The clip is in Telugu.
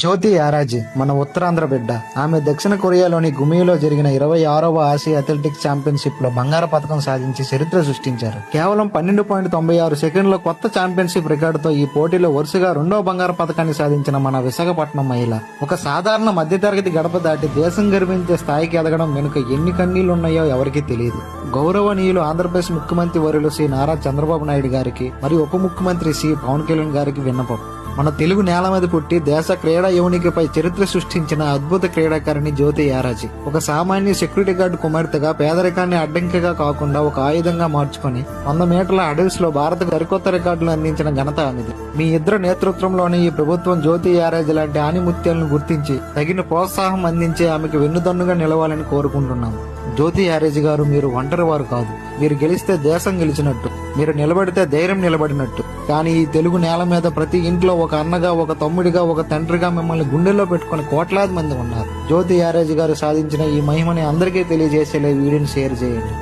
జ్యోతి యారాజీ మన ఉత్తరాంధ్ర బిడ్డ. ఆమె దక్షిణ కొరియాలోని గుమిలో జరిగిన 26వ ఆసియా అథ్లెటిక్స్ ఛాంపియన్షిప్ లో బంగారు పథకం సాధించి చరిత్ర సృష్టించారు. కేవలం 12.96 సెకండ్ల కొత్త ఛాంపియన్షిప్ రికార్డుతో ఈ పోటీలో వరుసగా 2వ బంగారు పథకాన్ని సాధించిన మన విశాఖపట్నం మహిళ ఒక సాధారణ మధ్యతరగతి గడప దాటి దేశం గర్వించే స్థాయికి ఎదగడం వెనుక ఎన్ని కన్నీళ్లున్నాయో ఎవరికీ తెలియదు. గౌరవనీయులు ఆంధ్రప్రదేశ్ ముఖ్యమంత్రి వర్యులు శ్రీ నారా చంద్రబాబు నాయుడు గారికి మరియు ఉప ముఖ్యమంత్రి శ్రీ పవన్ కళ్యాణ్ గారికి విన్నపం. మన తెలుగు నేల మీద పుట్టి దేశ క్రీడా యువనికిపై చరిత్ర సృష్టించిన అద్భుత క్రీడాకారిణి జ్యోతి యారాజీ ఒక సామాన్య సెక్యూరిటీ గార్డు కుమార్తెగా పేదరికాన్ని అడ్డంకిగా కాకుండా ఒక ఆయుధంగా మార్చుకుని 100 మీటర్ల అడల్స్ లో భారత్ సరికొత్త రికార్డులు అందించిన ఘనత ఆమెది. మీ ఇద్దరు నేతృత్వంలోని ఈ ప్రభుత్వం జ్యోతి యారాజీ లాంటి ఆణిముత్యాలను గుర్తించి తగిన ప్రోత్సాహం అందించి ఆమెకు వెన్నుదన్నుగా నిలవాలని కోరుకుంటున్నాము. జ్యోతి యారాజీ గారు, మీరు ఒంటరి వారు కాదు. మీరు గెలిస్తే దేశం గెలిచినట్టు, మీరు నిలబడితే ధైర్యం నిలబడినట్టు. కానీ ఈ తెలుగు నేల మీద ప్రతి ఇంట్లో ఒక అన్నగా, ఒక తమ్ముడిగా, ఒక తండ్రిగా మిమ్మల్ని గుండెల్లో పెట్టుకుని కోట్లాది మంది ఉన్నారు. జ్యోతి యారాజీ గారు సాధించిన ఈ మహిమని అందరికీ తెలియజేసేలా వీడియోని షేర్ చేయండి.